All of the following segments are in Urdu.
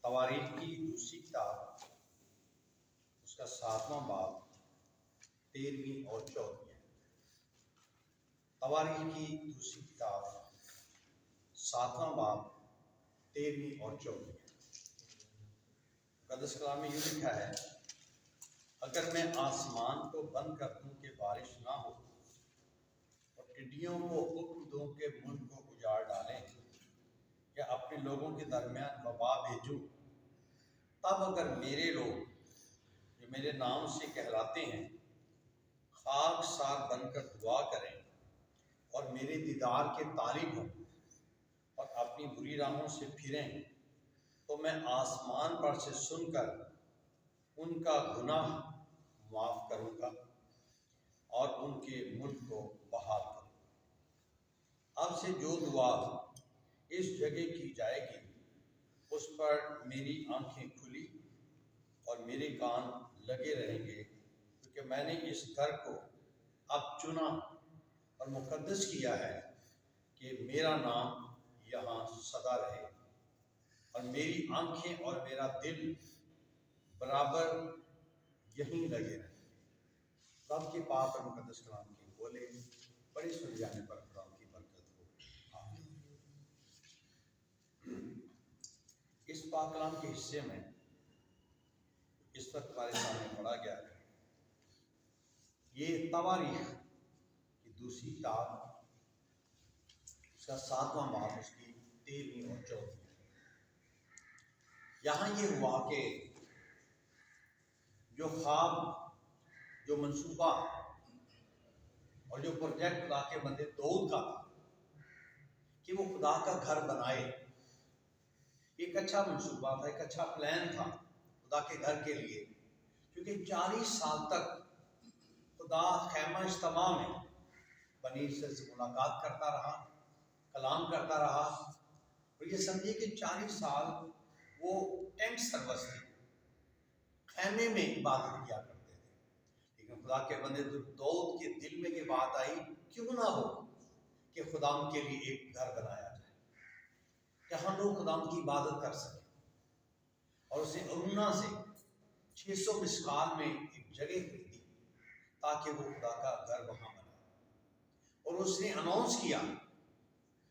تواریخ کی دوسری کتاب اس کا 7واں باب 13ویں اور 14ویں۔ تواریخ کی دوسری کتاب 7واں باب 13ویں اور 14ویں۔ مقدس کلام میں یہ لکھا ہے، اگر میں آسمان کو بند کر دوں کہ بارش نہ ہو اور ٹڈیوں کو حکم دوں کہ ملک کو اجاڑ ڈالیں یا اپنے لوگوں کے درمیان وبا بھیجوں، تب اگر میرے لوگ جو میرے نام سے کہلاتے ہیں خاک سار بن کر دعا کریں اور میرے دیدار کے طالب ہوں اور اپنی بری راہوں سے پھریں، تو میں آسمان پر سے سن کر ان کا گناہ معاف کروں گا اور ان کے ملک کو بحال کروں گا۔ اب سے جو دعا اس جگہ کی جائے گی اس پر میری آنکھیں کھلی اور میرے کان لگے رہیں گے، کیونکہ میں نے اس گھر کو اب چنا اور مقدس کیا ہے کہ میرا نام یہاں سدا رہے، اور میری آنکھیں اور میرا دل برابر یہیں لگے رہیں۔ رب کے پاک اور مقدس کلام کی بولے بڑی سن جانے پر خدا کی برکت ہو، آمین۔ اس پاک کلام کے حصے میں اس وقت ہمارے سامنے پڑھا گیا ہے، یہ تواریخ کی دوسری کتاب اس کا 7واں باب اس کی 13ویں اور 14ویں۔ یہاں یہ ہوا کہ جو خواب، جو منصوبہ اور جو پروجیکٹ خدا کے بندے داؤد کا تھا کہ وہ خدا کا گھر بنائے، ایک اچھا منصوبہ تھا، ایک اچھا پلان تھا خدا کے گھر کے لیے، کیونکہ 40 سال تک خدا خیمہ اجتماع میں بنی اسرائیل سے ملاقات کرتا رہا، کلام کرتا رہا، اور یہ سمجھیے کہ 40 سال وہ ٹینٹ سروس تھی، خیمے میں عبادت کیا کرتے تھے۔ لیکن خدا کے بندے داؤد کے دل میں یہ بات آئی، کیوں نہ ہو کہ خدا ان کے لیے ایک گھر بنایا جائے جہاں لوگ خدا کی عبادت کر سکیں، اور اس نے ارمنا سے 600 مسقال میں ایک جگہ خریدی تاکہ وہ خدا کا گھر وہاں بنائے، اور اس نے اناؤنس کیا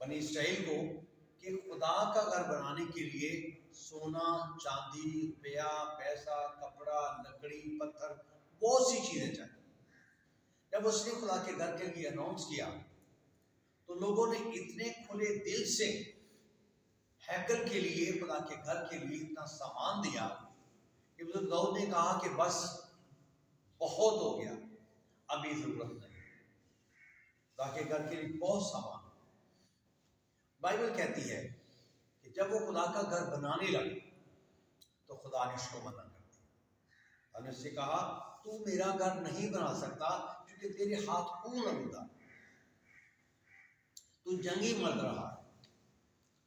بنی اسرائیل کو کہ خدا کا گھر بنانے کے لیے سونا، چاندی، روپیہ، پیسہ، کپڑا، لکڑی، پتھر، بہت سی چیزیں چاہیے۔ جب اس نے خدا کے گھر کے لیے اناؤنس کیا تو لوگوں نے اتنے کھلے دل سے ہیکل کے لیے، خدا کے گھر کے لیے اتنا سامان دیا کہ بزرگ داؤد نے کہا کہ بس بہت ہو گیا، ابھی ضرورت نہیں، خدا کے گھر کے لیے بہت سامان۔ بائبل کہتی ہے کہ جب وہ خدا کا گھر بنانے لگے تو خدا نے اس کو منع کر دیا، اور نے اس سے کہا تو میرا گھر نہیں بنا سکتا کیونکہ تیرے ہاتھ خون آلودہ، تو جنگی مرد رہا ہے،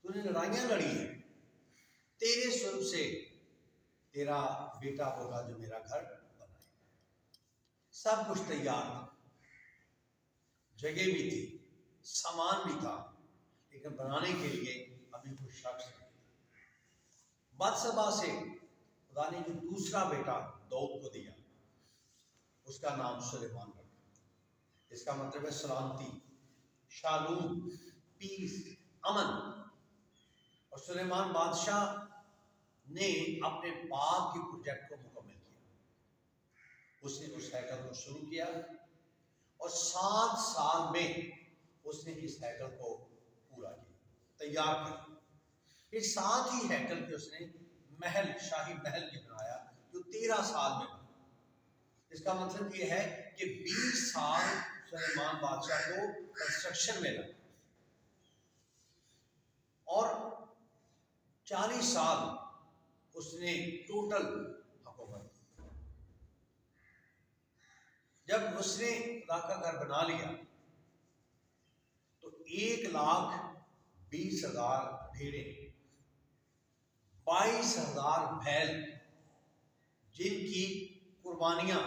تو نے لڑائیاں لڑی ہیں، تیرے سرب سے تیرا بیٹا ہوگا جو میرا گھر بنائے۔ سب کچھ تیار تھا، جگہ بھی تھی، سامان بھی تھا، لیکن بنانے کے لیے ابھی کوئی شخص نہیں تھا۔ باتشبہ سے خدا نے جو دوسرا بیٹا داؤد کو دیا اس کا نام سلیمان رکھا، اس کا مطلب ہے سلامتی، شالوم، پیس، امن۔ اور سلیمان بادشاہ نے اپنے باپ کے پروجیکٹ کو مکمل کیا، اس نے اس ہیکل کو شروع کیا اور 7 سال میں اس نے اس ہیکل کو پورا کیا، تیار کیا۔ پھر ساتھ ہی ہیکل کے اس نے محل، شاہی محل بھی بنایا جو 13 سال میں بنا۔ اس کا مطلب یہ ہے کہ 20 سال سلیمان بادشاہ کو کنسٹرکشن میں لگا اور 40 سال اس نے ٹوٹل حکومت کی۔ جب اس نے خدا کا گھر بنا لیا تو 1,20,000 بھیڑیں، 22,000 بیل، جن کی قربانیاں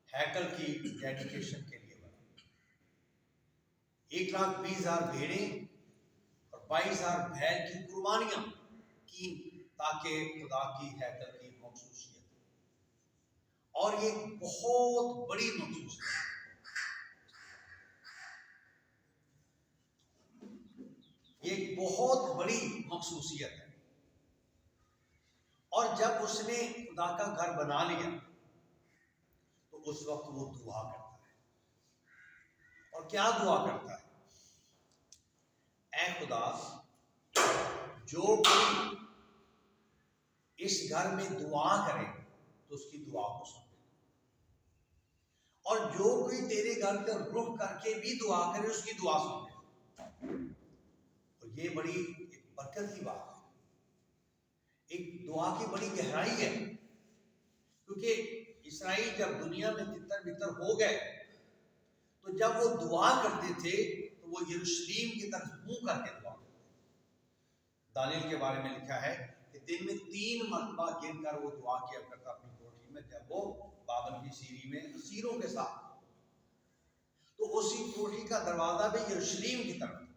ہیکل کی ڈیڈیکیشن کے لیے بنا، 1,20,000 بھیڑیں اور 22,000 بیل کی قربانیاں کی تاکہ خدا کی ہیکل کی مخصوصیت، اور یہ بہت بڑی مخصوصیت ہے، یہ ایک بہت بڑی مخصوصیت ہے۔ اور جب اس نے خدا کا گھر بنا لیا تو اس وقت وہ دعا کرتا ہے، اور کیا دعا کرتا ہے؟ اے خدا، جو کوئی اس گھر میں دعا کرے تو اس کی دعا کو سن، اور جو کوئی تیرے گھر کا رخ کر کے بھی دعا کرے اس کی دعا سن لے۔ اور یہ بڑی ایک برکت کی بات ہے، ایک دعا کی بڑی گہرائی ہے، کیونکہ اسرائیل جب دنیا میں تتر بتر ہو گئے تو جب وہ دعا کرتے تھے تو وہ یروشلیم کی طرف منہ کر کے دعا کرتے تھے۔ دانیل کے بارے میں لکھا ہے کہ دن میں 3 مرتبہ گر کر وہ دعا کیا کرتا اپنی کوٹھی میں، جب وہ بابل کی سیری میں اسیروں کے ساتھ، تو اسی کوٹھی کا دروازہ بھی یروشلیم کی طرف تھا،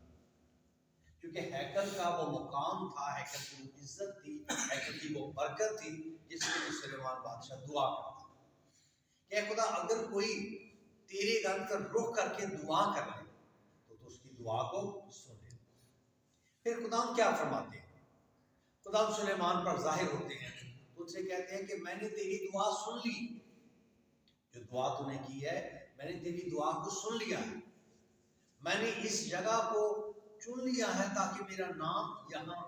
کیونکہ ہیکل کا وہ مقام تھا، ہیکل کی وہ عزت تھی، ہیکل کی وہ برکت تھی جس میں سلیمان بادشاہ دعا کرتا کہ خدا اگر کوئی تیرے گھر کا رخ کر کے دعا کر لے تو اس کی دعا کو سن لے۔ پھر خدا کیا فرماتے ہیں؟ خدا سلیمان پر ظاہر ہوتے ہیں تو ان سے کہتے ہیں کہ میں نے تیری دعا سن لی، جو دعا تو نے کی ہے میں نے تیری دعا کو سن لیا ہے، میں نے اس جگہ کو چن لیا ہے تاکہ میرا نام یہاں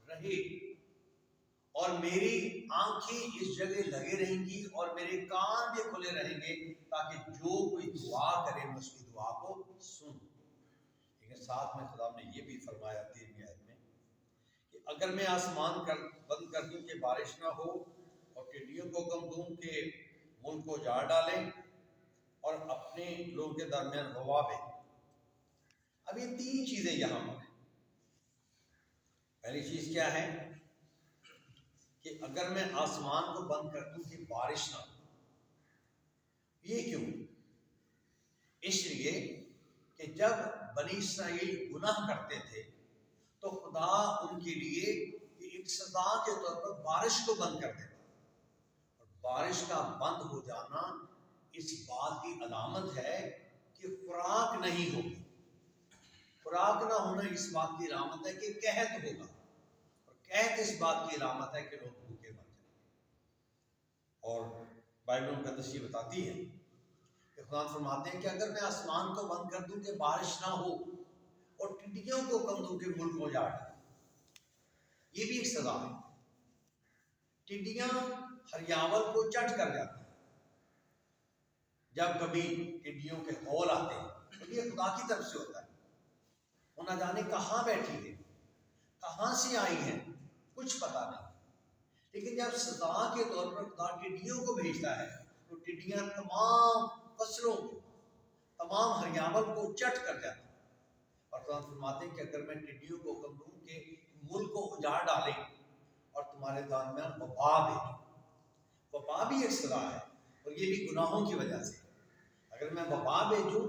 رہے، اور میری آنکھیں اس جگہ لگے رہیں گی اور میرے کان بھی کھلے رہیں گے تاکہ جو کوئی دعا کرے میں اس کی دعا کو سن۔ لیکن ساتھ میں خدا نے یہ بھی فرمایا 13ویں آیت میں کہ اگر میں آسمان بند کر دوں کہ بارش نہ ہو، اور ٹڈیوں کو حکم دوں کہ ملک کو اجاڑ ڈالیں اور اپنے لوگوں کے درمیان وبا بھیجیں۔ اب یہ 3 چیزیں یہاں پر ہیں۔ پہلی چیز کیا ہے کہ اگر میں آسمان کو بند کر دوں کہ بارش نہ ہو، یہ کیوں؟ اس لیے کہ جب بنی اسرائیل گناہ کرتے تھے تو خدا ان کے لیے ایک سزا کے طور پر بارش کو بند کر دیتا، اور بارش کا بند ہو جانا اس بات کی علامت ہے کہ خوراک نہیں ہوگی۔ خوراک نہ ہونا اس بات کی علامت ہے کہ قحط ہوگا، اور قحط اس بات کی علامت ہے کہ لوگ بھوکے مر جائیں گے۔ اور بائبل مقدس یہ بتاتی ہے کہ خدا فرماتے ہیں کہ اگر میں آسمان کو بند کر دوں کہ بارش نہ ہو، اور ٹڈیوں کو حکم دوں کہ ملک کو اجاڑ ڈالیں، یہ بھی ایک سزا ہے۔ ٹڈیاں ہریاول کو چٹ کر جاتی ہیں، جب کبھی ٹڈیوں کے ہول آتے ہیں تو یہ خدا کی طرف سے ہوتا ہے، وہ نہ جانے کہاں بیٹھی ہے، کہاں سے آئی ہیں، کچھ پتا نہیں، لیکن جب سزا کے طور پر خدا ٹڈیوں کو بھیجتا ہے تو ٹڈیاں تمام فصلوں کو، تمام ہریاول کو چٹ کر جاتی ہیں۔ اور خدا فرماتے ہیں کہ اگر میں ٹڈیوں کو حکم دوں کہ ملک کو اجاڑ ڈالیں اور تمہارے درمیان وبا بھیجوں، وبا بھی ایک سزا ہے، اور یہ بھی گناہوں کی وجہ سے۔ اگر میں وبا بھیجوں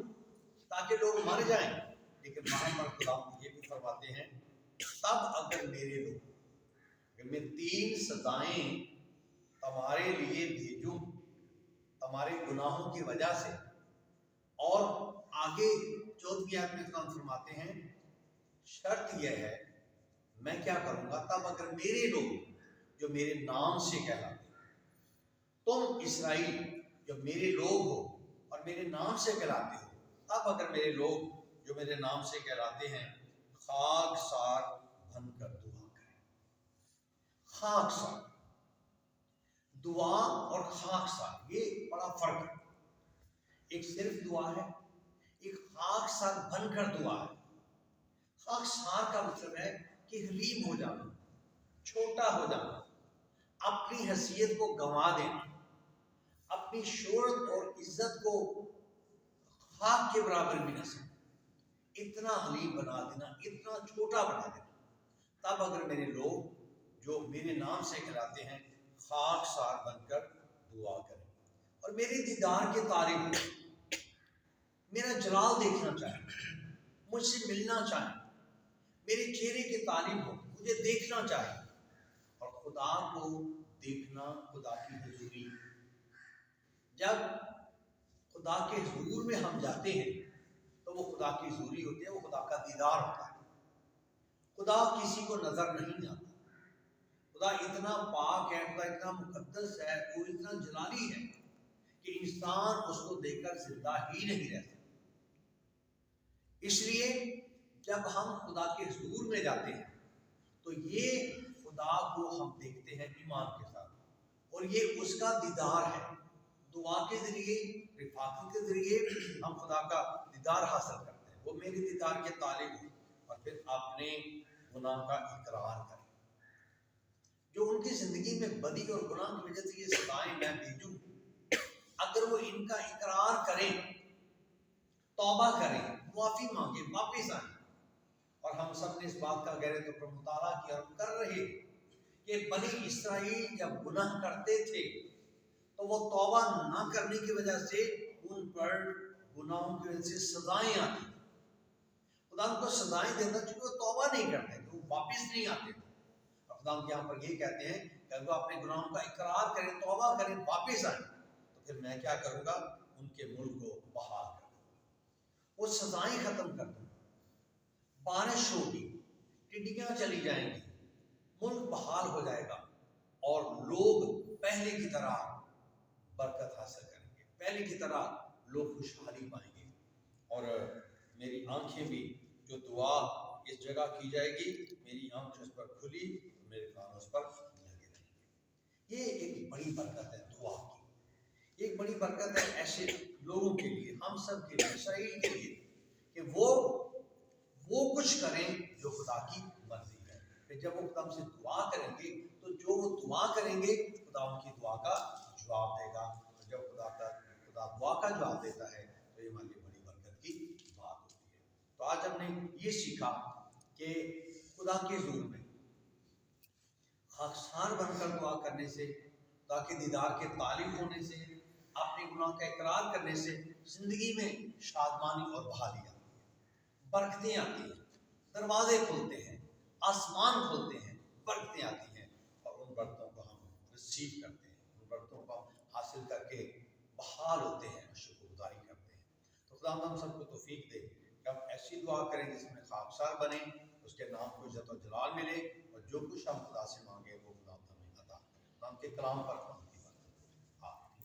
تاکہ لوگ مر جائیں، لیکن وہاں پر خدا یہ بھی فرماتے ہیں تب اگر میرے لوگ، اگر میں 3 سزائیں تمہارے لیے بھیجوں تمہارے گناہوں کی وجہ سے، اور آگے 14ویں آیت میں خدا فرماتے ہیں شرط یہ ہے میں کیا کروں گا، تب اگر میرے لوگ جو میرے نام سے کہلاتے ہیں، تم اسرائیل جو میرے لوگ ہو اور میرے نام سے کہلاتے ہو، تب اگر میرے لوگ جو میرے نام سے کہلاتے ہیں خاک سار بن کر دعا کریں۔ خاک سار، دعا اور خاک سار، یہ بڑا فرق ہے۔ ایک صرف دعا ہے، ایک خاک سار بن کر دعا ہے۔ خاک سار کا مطلب ہے کہ حلیم ہو جانا، چھوٹا ہو جانا، اپنی حیثیت کو گنوا دینا، اپنی شہرت اور عزت کو خاک کے برابر بھی نہ سمجھنا، اتنا حلیم بنا دینا، اتنا چھوٹا بنا دینا۔ تب اگر میرے لوگ جو میرے نام سے کہلاتے ہیں خاک سار بن کر دعا کریں اور میرے دیدار کے طالب ہو، میرا جلال دیکھنا چاہیں، مجھ سے ملنا چاہیں، میرے چہرے کے طالب ہو، مجھے دیکھنا چاہیں، اور خدا کو دیکھنا، خدا کی حضوری. جب خدا کے حضور میں ہم جاتے ہیں تو وہ خدا کی حضوری ہوتی ہے، وہ خدا کا دیدار ہوتا ہے. خدا کسی کو نظر نہیں آتا. خدا اتنا پاک ہے، خدا اتنا مقدس ہے، وہ اتنا جلالی ہے کہ انسان اس کو دیکھ کر زندہ ہی نہیں رہ سکتا. اس لیے جب ہم خدا کے حضور میں جاتے ہیں تو یہ خدا کو ہم دیکھتے ہیں ایمان کے ساتھ، اور یہ اس کا دیدار ہے. دعا کے ذریعے، رفاقت کے ذریعے ہم خدا کا دیدار حاصل کرتے ہیں. وہ میرے دیدار کے طالب ہوں، اور پھر اپنے گناہ کا اقرار کریں. جو ان کی زندگی میں بدی اور گناہ کی وجہ سے یہ سزائیں میں بھیجوں، اگر وہ ان کا اقرار کریں، توبہ کریں، معافی مانگیں، واپس آئیں. اور ہم سب نے اس بات کا گہرے طور پر مطالعہ کیا اور کر رہے کہ بنی اسرائیل جب گناہ کرتے تھے تو وہ توبہ نہ کرنے کی وجہ سے ان پر گناہوں کی وجہ سے سزائیں آتی. خدا ان کو سزائیں دیتا چونکہ وہ توبہ نہیں کرتے تھے، وہ واپس نہیں آتے تھے. اور خدا ان کے یہاں پر یہ کہتے ہیں کہ اگر وہ اپنے گناہوں کا اقرار کریں، توبہ کریں، واپس آئیں، تو پھر میں کیا کروں گا؟ ان کے ملک کو بحال کر دوں گا، وہ سزائیں ختم کر دوں گا، بارش ہوگی، ٹڈیاں چلی جائیں گی، ملک بحال ہو جائے گا، اور لوگ پہلے کی طرح برکت حاصل کریں گے، پہلے کی طرح لوگ خوشحالی پائیں گے. اور میری آنکھیں بھی، جو دعا اس جگہ کی جائے گی، میری آنکھیں اس پر کھلی، میرے کان اس پر لگے رہیں گے. یہ ایک بڑی برکت ہے دعا کی. ایک بڑی برکت ہے ایسے لوگوں کے لیے، ہم سب کے لیے، اسرائیل کے لیے، کہ وہ کچھ کریں جو خدا کی مرضی ہے. کہ جب وہ خدا ہم سے دعا کریں گے تو جو وہ دعا کریں گے خدا ان کی دعا کا جواب دے گا. جب خدا دعا کا جواب دیتا ہے تو یہ ہمارے لیے بڑی برکت کی بات ہوتی ہے. تو آج ہم نے یہ سیکھا کہ خدا کے حضور میں خاکسار بن کر دعا کرنے سے، خدا کے دیدار کے طالب ہونے سے، اپنے گناہ کا اقرار کرنے سے زندگی میں شادمانی اور بحالی آتی ہے، برکتیں آتی ہیں، دروازے کھلتے ہیں، آسمان کھلتے ہیں، برکتیں آتی ہیں، اور ان برکتوں کو ہم ریسیو کرتے ہیں، ان برکتوں کو ہم حاصل کر کے بحال ہوتے ہیں، شکر گزاری کرتے ہیں. تو خدا ہم سب کو توفیق دے کہ ہم ایسی دعا کریں جس میں خاکسار بنیں، اس کے نام کو عزت و جلال ملے، اور جو کچھ ہم خدا سے مانگے وہ خدا ہمیں عطا کرے. خدا کے کلام پر